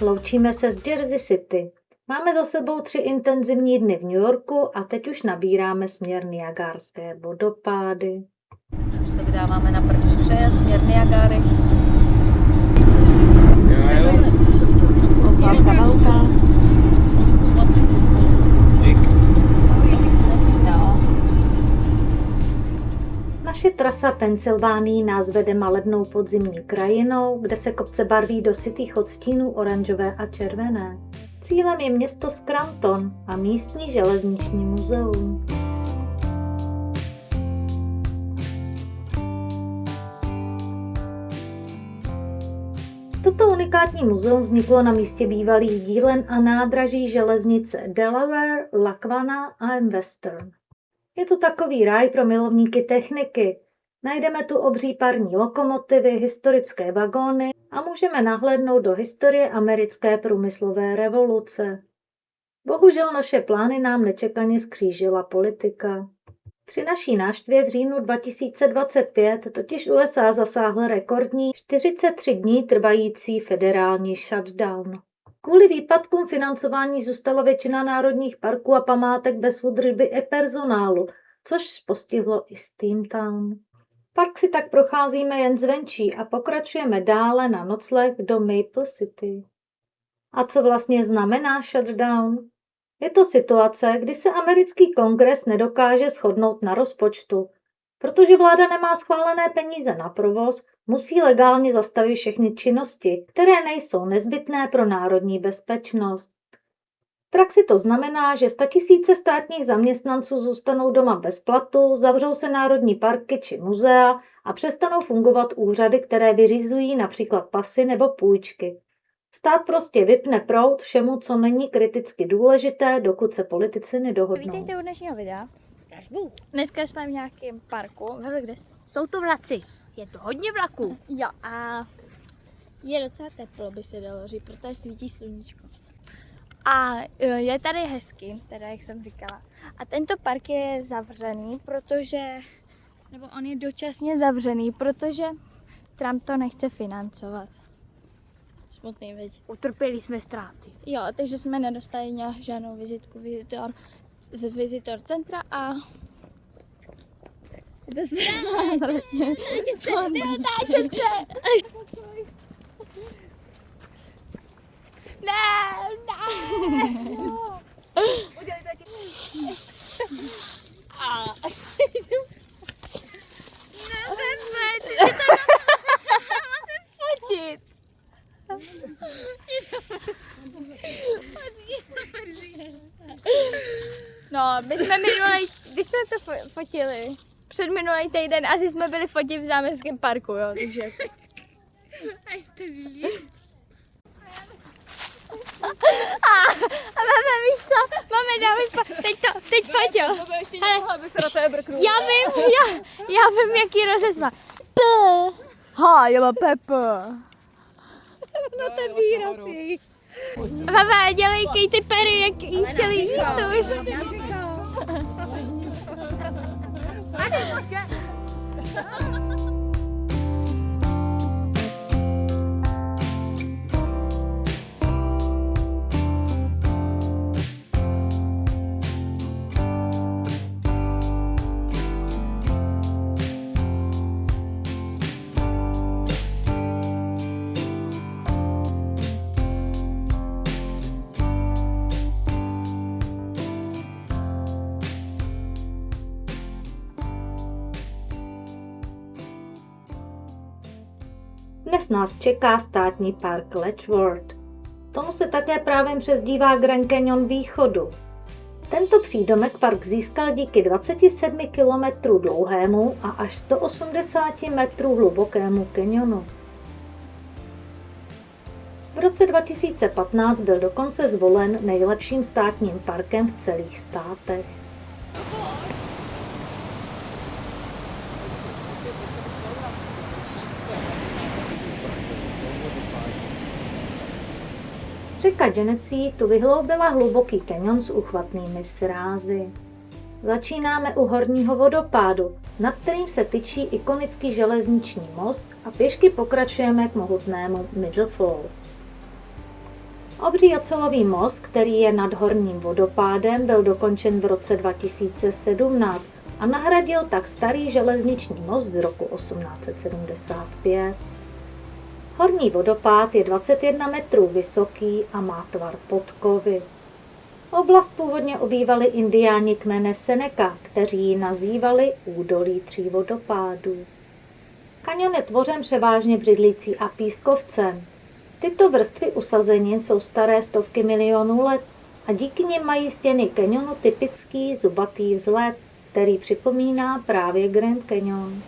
Loučíme se z Jersey City. Máme za sebou 3 intenzivní dny v New Yorku a teď už nabíráme směr Niagárské vodopády. Už se vydáváme na první přejezd směr Niagary. Posádka velká. Naše trasa Pensylvánii nás vede malebnou podzimní krajinou, kde se kopce barví do sytých odstínů oranžové a červené. Cílem je město Scranton a místní železniční muzeum. Toto unikátní muzeum vzniklo na místě bývalých dílen a nádraží železnice Delaware, Lackawanna a Western. Je to takový ráj pro milovníky techniky. Najdeme tu obří parní lokomotivy, historické vagóny a můžeme nahlédnout do historie americké průmyslové revoluce. Bohužel naše plány nám nečekaně skřížila politika. Při naší návštěvě v říjnu 2025 totiž USA zasáhl rekordní 43 dní trvající federální shutdown. Kvůli výpadkům financování zůstala většina národních parků a památek bez údržby i personálu, což postihlo i Steamtown. Park si tak procházíme jen zvenčí a pokračujeme dále na nocleh do Maple City. A co vlastně znamená shutdown? Je to situace, kdy se americký kongres nedokáže shodnout na rozpočtu. Protože vláda nemá schválené peníze na provoz, musí legálně zastavit všechny činnosti, které nejsou nezbytné pro národní bezpečnost. V praxi to znamená, že statisíce státních zaměstnanců zůstanou doma bez platu, zavřou se národní parky či muzea a přestanou fungovat úřady, které vyřizují například pasy nebo půjčky. Stát prostě vypne proud všemu, co není kriticky důležité, dokud se politici nedohodnou. Vítejte u dnešního videa. Dneska jsme v nějakém parku. Kde jsou to vlaci. Je to hodně vlaků. Jo, a je docela teplo, by se dalo říct, protože svítí sluníčko. A je tady hezky, teda jak jsem říkala. A tento park je zavřený, nebo on je dočasně zavřený, protože Trump to nechce financovat. Smutný, veď. Utrpěli jsme ztráty. Jo, takže jsme nedostali žádnou vizitku z visitor centra a otáčet se. Ne. Udělej taky. Ne, musím fotit. No, my jsme když jsme to fotili, před minulý týden asi jsme byli fotit v zámeckém parku, jo, takže. A jste víš? A máme, víš co, máme dávat, teď fotil. Já vím, jaký rozezva. Hi, I'm a Pepper. No ten výraz jejich. Vava, dělej Katy Perry, jak jí chtěli jíst už. Dnes nás čeká státní park Letchworth. Tomu se také právě přezdívá Grand Canyon východu. Tento přídomek park získal díky 27 km dlouhému a až 180 metrů hlubokému kanionu. V roce 2015 byl dokonce zvolen nejlepším státním parkem v celých státech. Řeka Genesee tu vyhloubila hluboký kaňon s uchvatnými srázy. Začínáme u horního vodopádu, nad kterým se tyčí ikonický železniční most a pěšky pokračujeme k mohutnému Middle Fall. Obří ocelový most, který je nad horním vodopádem, byl dokončen v roce 2017 a nahradil tak starý železniční most z roku 1875. Horní vodopád je 21 metrů vysoký a má tvar podkovy. Oblast původně obývali indiáni kmene Seneca, kteří ji nazývali údolí 3 vodopádů. Kaňon je tvořen převážně břidlicí a pískovcem. Tyto vrstvy usazenin jsou staré stovky milionů let a díky nim mají stěny kaňonu typický zubatý vzhled, který připomíná právě Grand Canyon.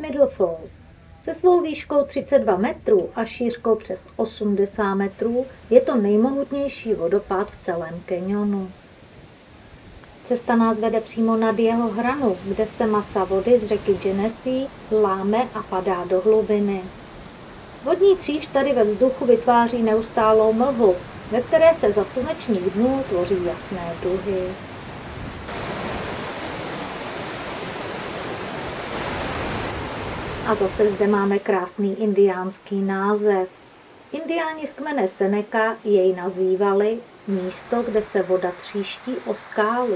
Middle Falls. Se svou výškou 32 metrů a šířkou přes 80 metrů je to nejmohutnější vodopád v celém kaňonu. Cesta nás vede přímo nad jeho hranu, kde se masa vody z řeky Genesee láme a padá do hlubiny. Vodní tříž tady ve vzduchu vytváří neustálou mlhu, ve které se za slunečních dnů tvoří jasné duhy. A zase zde máme krásný indiánský název. Indiáni z kmene Seneca jej nazývali místo, kde se voda tříští o skálu.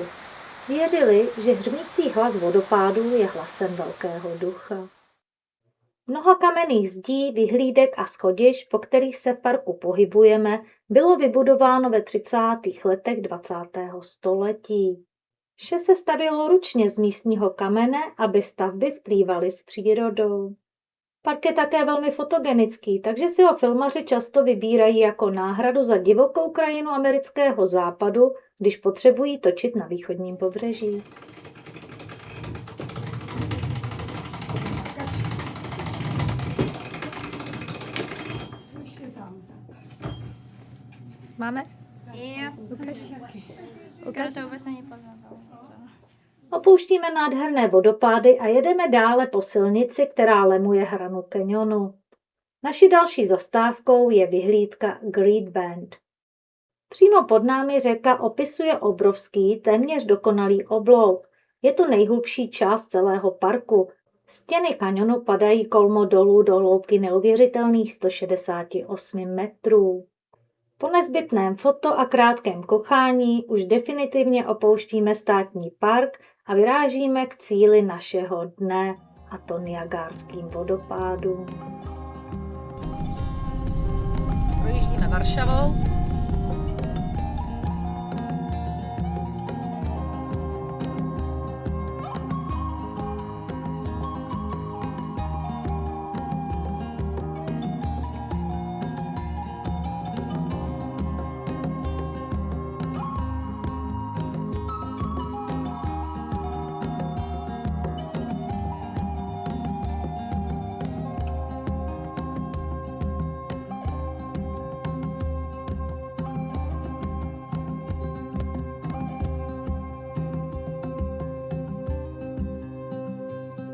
Věřili, že hřmící hlas vodopádu je hlasem velkého ducha. Mnoho kamenných zdí, vyhlídek a schodišť, po kterých se v parku pohybujeme, bylo vybudováno ve 30. letech 20. století. Vše se stavělo ručně z místního kamene, aby stavby splývaly s přírodou. Park je také velmi fotogenický, takže si ho filmaři často vybírají jako náhradu za divokou krajinu amerického západu, když potřebují točit na východním pobřeží. Máme? Jo. Ukáž to vůbec není poznat. Opouštíme nádherné vodopády a jedeme dále po silnici, která lemuje hranu kaňonu. Naší další zastávkou je vyhlídka Great Bend. Přímo pod námi řeka opisuje obrovský, téměř dokonalý oblouk. Je to nejhlubší část celého parku. Stěny kaňonu padají kolmo dolů do hloubky neuvěřitelných 168 metrů. Po nezbytném foto a krátkém kochání už definitivně opouštíme státní park a vyrážíme k cíli našeho dne, a to Niagárským vodopádům. Projíždíme Varšavou.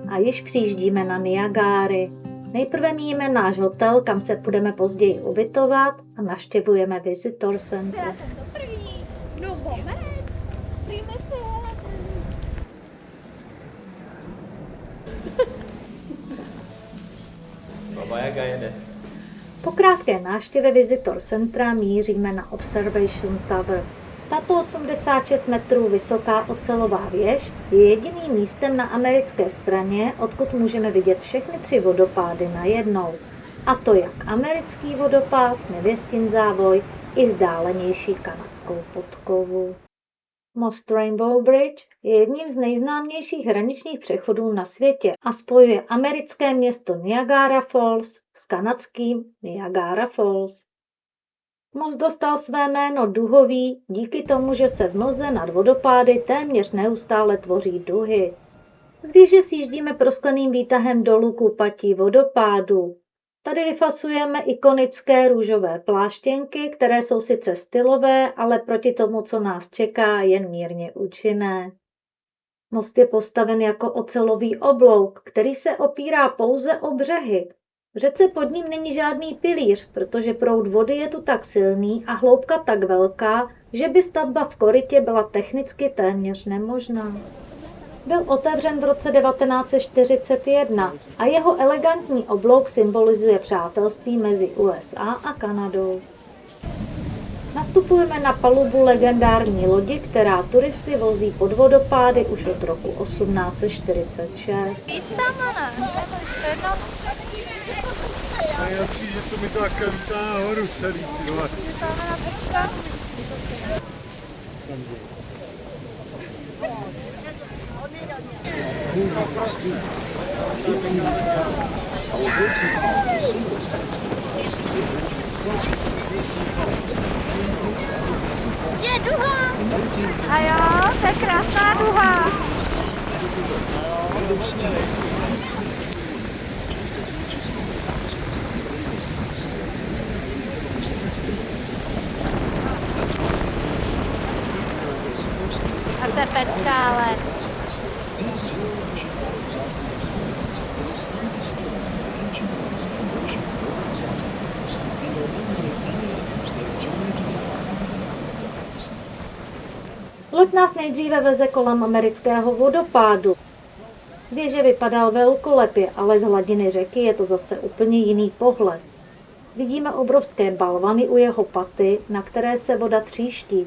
A již přijíždíme na Niagáry. Nejprve míjíme náš hotel, kam se budeme později ubytovat a navštěvujeme Visitor Center. Já jsem to první. No moment. Přijme se. Baba Jaga jede. Po krátké návštěvě Visitor Centra míříme na Observation Tower. Tato 86 metrů vysoká ocelová věž je jediným místem na americké straně, odkud můžeme vidět všechny 3 vodopády najednou. A to jak americký vodopád, Nevěstin závoj i vzdálenější kanadskou podkovu. Most Rainbow Bridge je jedním z nejznámějších hraničních přechodů na světě a spojuje americké město Niagara Falls s kanadským Niagara Falls. Most dostal své jméno duhový díky tomu, že se v mlze nad vodopády téměř neustále tvoří duhy. Z věže sjíždíme proskleným výtahem dolů k úpatí vodopádu. Tady vyfasujeme ikonické růžové pláštěnky, které jsou sice stylové, ale proti tomu, co nás čeká, jen mírně účinné. Most je postaven jako ocelový oblouk, který se opírá pouze o břehy. V řece pod ním není žádný pilíř, protože proud vody je tu tak silný a hloubka tak velká, že by stavba v korytě byla technicky téměř nemožná. Byl otevřen v roce 1941 a jeho elegantní oblouk symbolizuje přátelství mezi USA a Kanadou. Nastupujeme na palubu legendární lodi, která turisty vozí pod vodopády už od roku 1846. Nejlepší, že to mi to takhle vítá nahoru celý, ty vole. Je duha! A jo, to je krásná duha. A to je pecka, ale... Loď nás nejdříve veze kolem amerického vodopádu. Z věže vypadal velkolepě, ale z hladiny řeky je to zase úplně jiný pohled. Vidíme obrovské balvany u jeho paty, na které se voda tříští.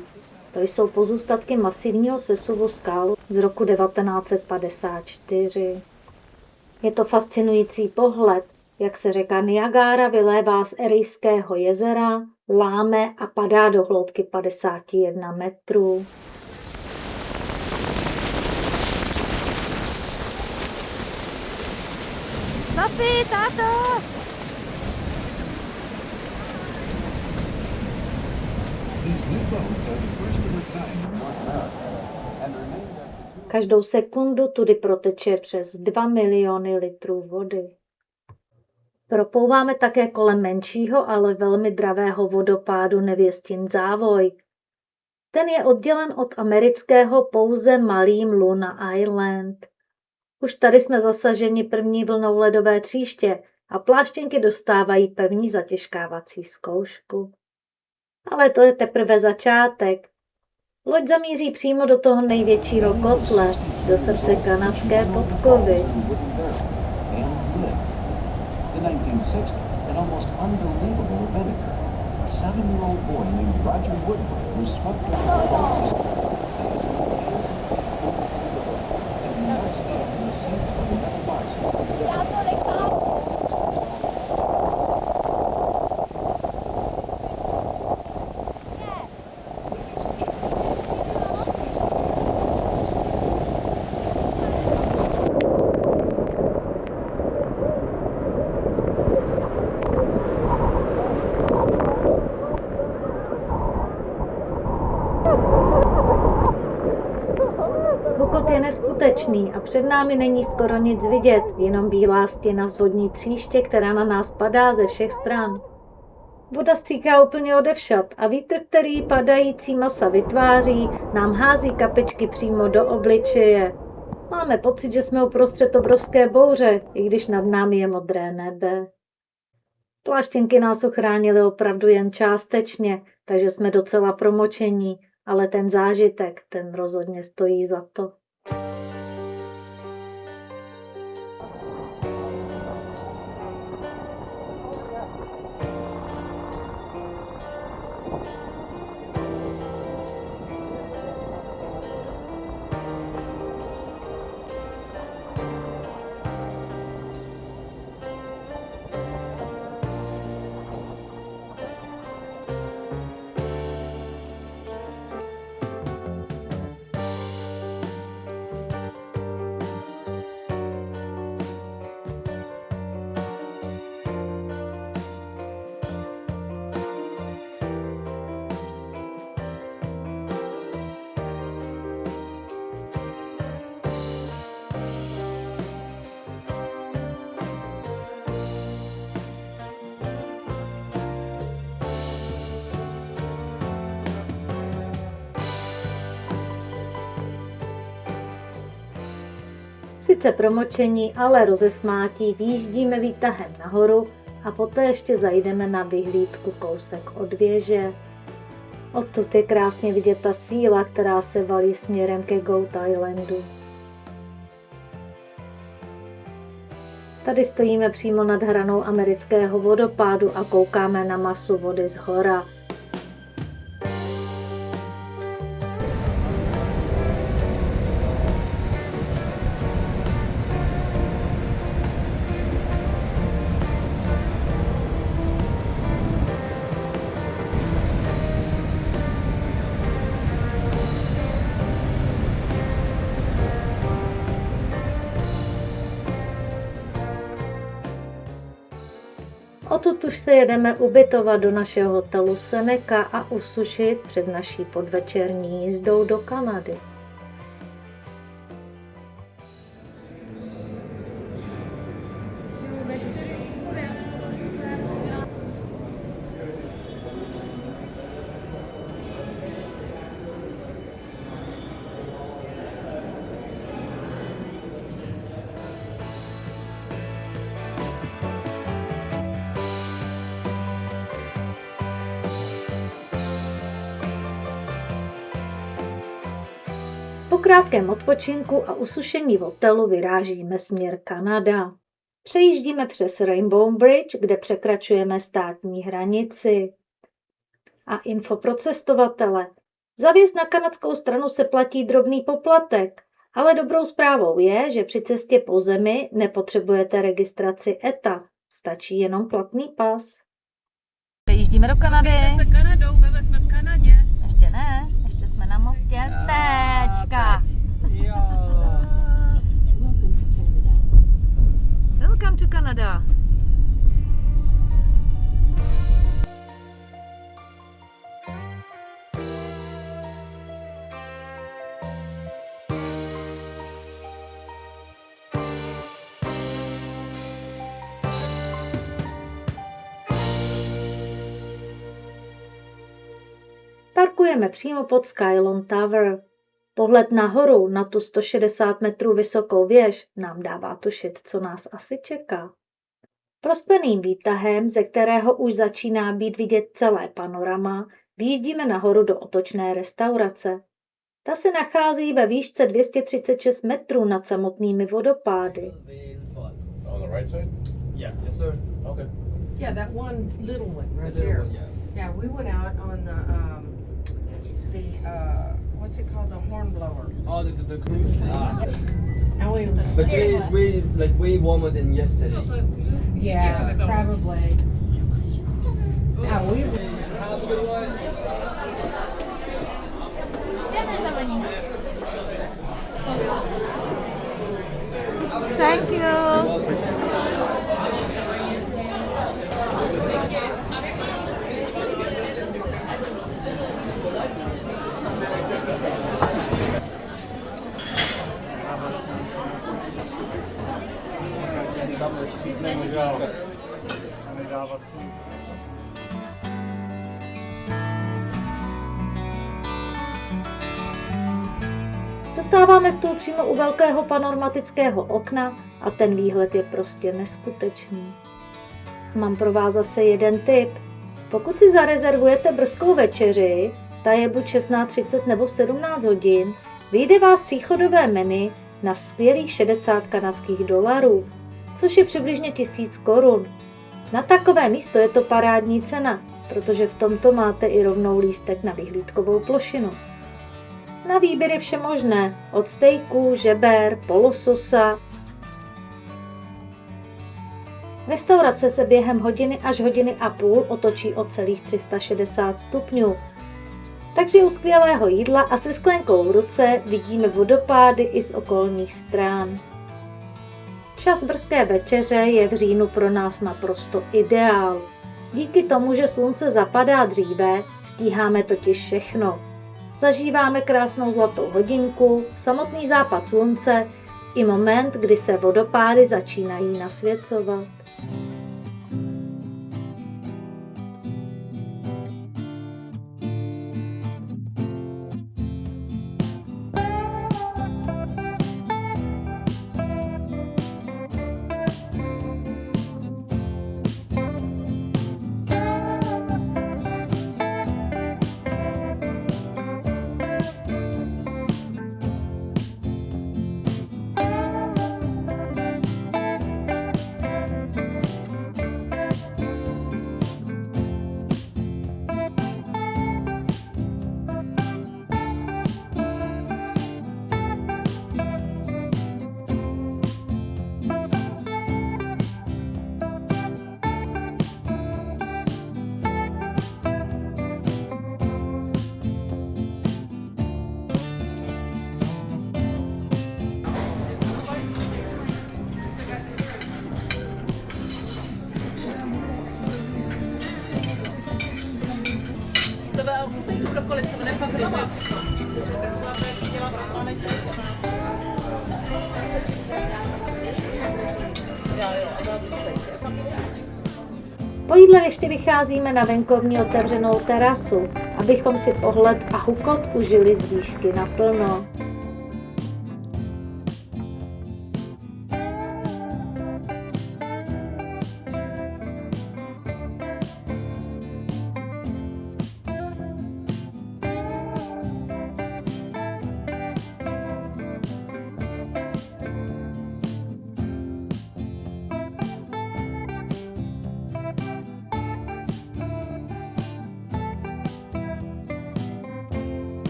To jsou pozůstatky masivního sesuvu skal z roku 1954. Je to fascinující pohled, jak se řeka Niagara vylévá z Erijského jezera, láme a padá do hloubky 51 metrů. Papi, táto! Každou sekundu tudy proteče přes 2 miliony litrů vody. Proplouváme také kolem menšího, ale velmi dravého vodopádu Nevěstin závoj. Ten je oddělen od amerického pouze malým Luna Island. Už tady jsme zasaženi první vlnou ledové tříště a pláštěnky dostávají první zatěžkávací zkoušku. Ale to je teprve začátek. Loď zamíří přímo do toho největšího kotle, do srdce kanadské podkovy. Bukot je neskutečný a před námi není skoro nic vidět, jenom bílá stěna z vodní tříště, která na nás padá ze všech stran. Voda stříká úplně odevšad a vítr, který padající masa vytváří, nám hází kapečky přímo do obličeje. Máme pocit, že jsme uprostřed obrovské bouře, i když nad námi je modré nebe. Pláštěnky nás ochránily opravdu jen částečně, takže jsme docela promočení, ale ten zážitek, ten rozhodně stojí za to. Sice promočení, ale rozesmátí výjíždíme výtahem nahoru a poté ještě zajdeme na vyhlídku kousek od věže. Odtud je krásně vidět ta síla, která se valí směrem ke Goat Islandu. Tady stojíme přímo nad hranou amerického vodopádu a koukáme na masu vody z hora. Odtud už se jedeme ubytovat do našeho hotelu Seneca a usušit před naší podvečerní jízdou do Kanady. Po krátkém odpočinku a usušení v hotelu vyrážíme směr Kanada. Přejíždíme přes Rainbow Bridge, kde překračujeme státní hranici. A info pro cestovatele. Za vjezd na kanadskou stranu se platí drobný poplatek, ale dobrou zprávou je, že při cestě po zemi nepotřebujete registraci ETA, stačí jenom platný pas. Jíždíme do Kanady. Se Kanadou, my jsme v Kanadě. Ještě ne, ještě jsme na mostě. Teďka. Welcome to Canada. Parkujeme přímo pod Skylon Tower. Pohled nahoru na tu 160 metrů vysokou věž nám dává tušit, co nás asi čeká. Prostleným výtahem, ze kterého už začíná být vidět celé panorama, výjíždíme nahoru do otočné restaurace. Ta se nachází ve výšce 236 metrů nad samotnými vodopády. On the right side? Yeah. Yes, sir. Okay. Yeah, that one little one right The little there. one, yeah. Yeah, we went out on the what's it called, the horn blower. Oh, the cruise. And we But today is way warmer than yesterday. yeah, probably. Yeah, we Have a good one. Thank you. Dostáváme stůl přímo u velkého panoramatického okna a ten výhled je prostě neskutečný. Mám pro vás zase jeden tip. Pokud si zarezervujete brzkou večeři, ta je buď 16:30 nebo 17 hodin, vyjde vás tříchodové menu na skvělých 60 kanadských dolarů, což je přibližně 1000 korun. Na takové místo je to parádní cena, protože v tomto máte i rovnou lístek na vyhlídkovou plošinu. Na výběr je vše možné, od stejků, žeber, polososa. Restaurace se během hodiny až hodiny a půl otočí o celých 360 stupňů. Takže u skvělého jídla a se sklenkou v ruce vidíme vodopády i z okolních stran. Čas brzké večeře je v říjnu pro nás naprosto ideál. Díky tomu, že slunce zapadá dříve, stíháme totiž všechno. Zažíváme krásnou zlatou hodinku, samotný západ slunce i moment, kdy se vodopády začínají nasvěcovat. Po jídle ještě vycházíme na venkovní otevřenou terasu, abychom si pohled a hukot užili z výšky naplno.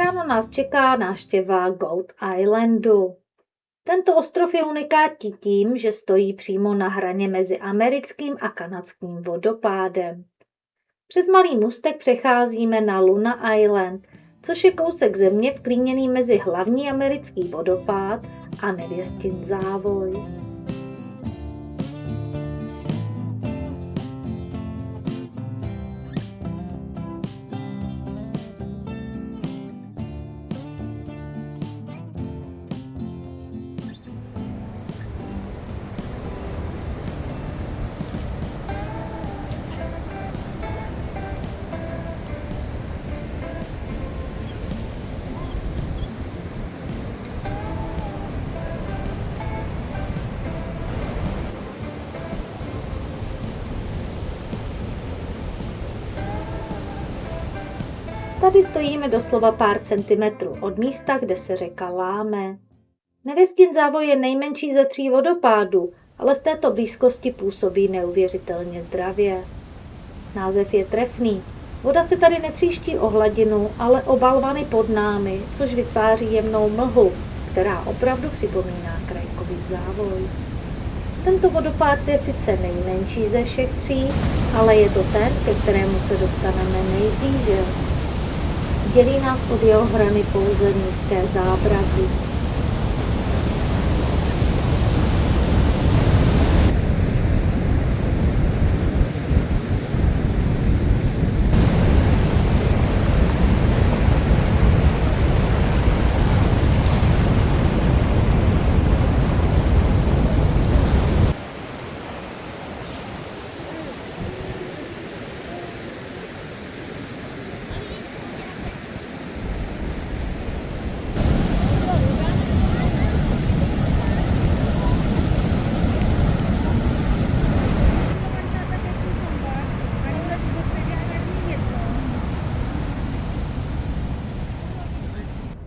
Ráno nás čeká návštěva Goat Islandu. Tento ostrov je unikátní tím, že stojí přímo na hraně mezi americkým a kanadským vodopádem. Přes malý můstek přecházíme na Luna Island, což je kousek země vklíněný mezi hlavní americký vodopád a Nevěstin závoj. Tady stojíme doslova pár centimetrů od místa, kde se řeka láme. Nevěstin závoj je nejmenší ze 3 vodopádů, ale z této blízkosti působí neuvěřitelně zdravě. Název je trefný. Voda se tady netříští o hladinu, ale o balvany pod námi, což vytváří jemnou mlhu, která opravdu připomíná krajkový závoj. Tento vodopád je sice nejmenší ze všech 3, ale je to ten, ke kterému se dostaneme nejblíže. Dělí nás od jeho hrany pouze nízké zábradlí.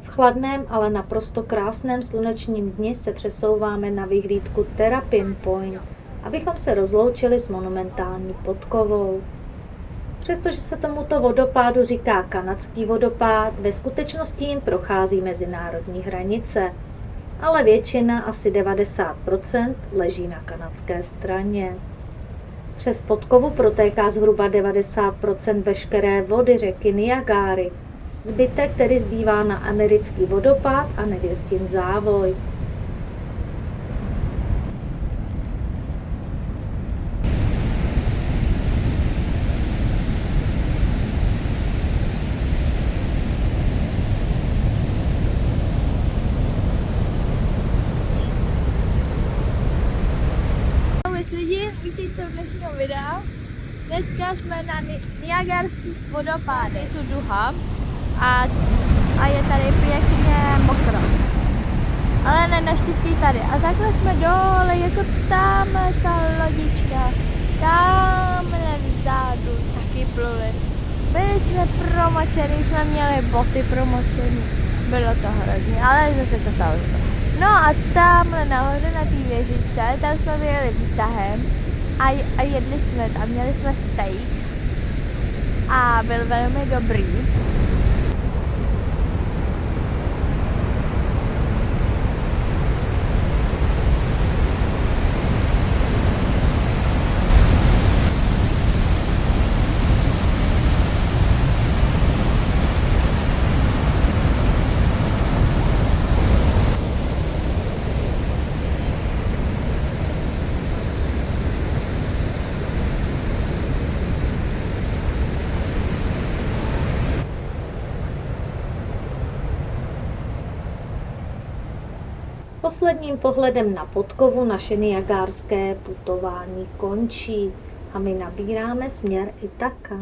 V chladném, ale naprosto krásném slunečním dni se přesouváme na vyhlídku Terrapin Point, abychom se rozloučili s monumentální podkovou. Přestože se tomuto vodopádu říká kanadský vodopád, ve skutečnosti jim prochází mezinárodní hranice, ale většina, asi 90%, leží na kanadské straně. Přes podkovu protéká zhruba 90% veškeré vody řeky Niagary. Zbytek tedy zbývá na americký vodopád a Nevěstin závoj. Ahoj lidi, vítejte v dnešního videa. Dneska jsme na Niagarských vodopádech. Je tu duha a je tady pěkně mokro. Ale ne, naštěstí tady. A takhle jsme dole, jako tam ta lodička. Tamhle vzadu taky pluli. Byli jsme promočení, jsme měli boty promočení. Bylo to hrozně, ale zase to stalo. No a tamhle nahoře na té věžičce, tam jsme vyjeli výtahem a jedli jsme tam, měli jsme steak a byl velmi dobrý. Posledním pohledem na podkovu naše niagárské putování končí a my nabíráme směr Ithaca.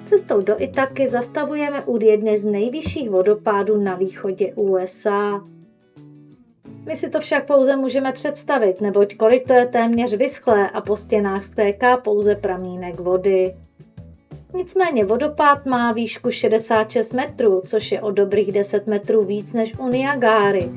Cestou do Ithaky zastavujeme u jedné z nejvyšších vodopádů na východě USA. My si to však pouze můžeme představit, neboť koryto je téměř vyschlé a po stěnách stéká pouze pramínek vody. Nicméně vodopád má výšku 66 metrů, což je o dobrých 10 metrů víc než u Niagáry.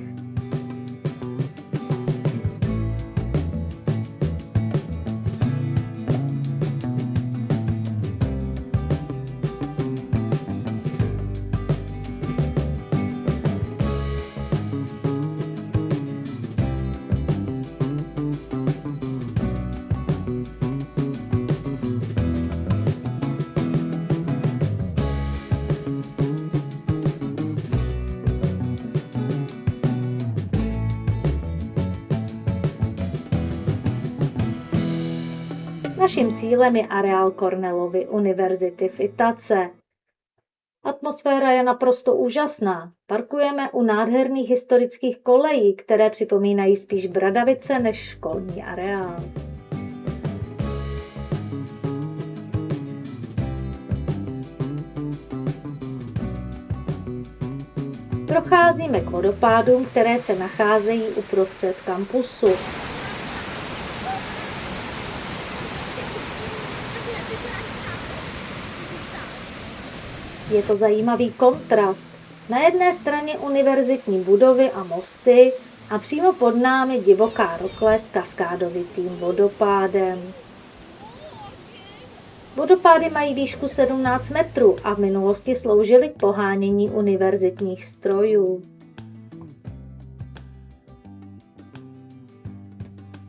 Naším cílem je areál Cornellovy univerzity v Ithace. Atmosféra je naprosto úžasná. Parkujeme u nádherných historických kolejí, které připomínají spíš Bradavice než školní areál. Procházíme k vodopádům, které se nacházejí uprostřed kampusu. Je to zajímavý kontrast. Na jedné straně univerzitní budovy a mosty a přímo pod námi divoká rokle s kaskádovitým vodopádem. Vodopády mají výšku 17 metrů a v minulosti sloužily k pohánění univerzitních strojů.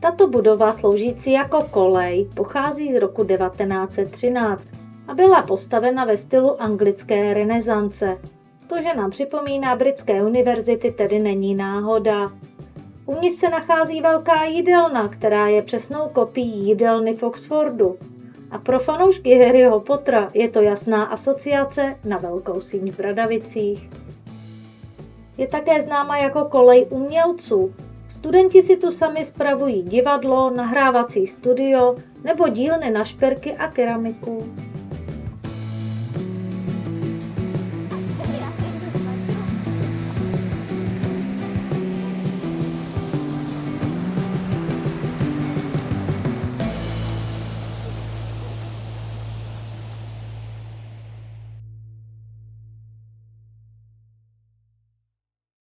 Tato budova sloužící jako kolej pochází z roku 1913 a byla postavena ve stylu anglické renesance. To, že nám připomíná britské univerzity, tedy není náhoda. Uvnitř se nachází velká jídelna, která je přesnou kopií jídelny v Oxfordu. A pro fanoušky Harryho Pottera je to jasná asociace na velkou síň v Bradavicích. Je také známa jako kolej umělců. Studenti si tu sami spravují divadlo, nahrávací studio nebo dílny na šperky a keramiku.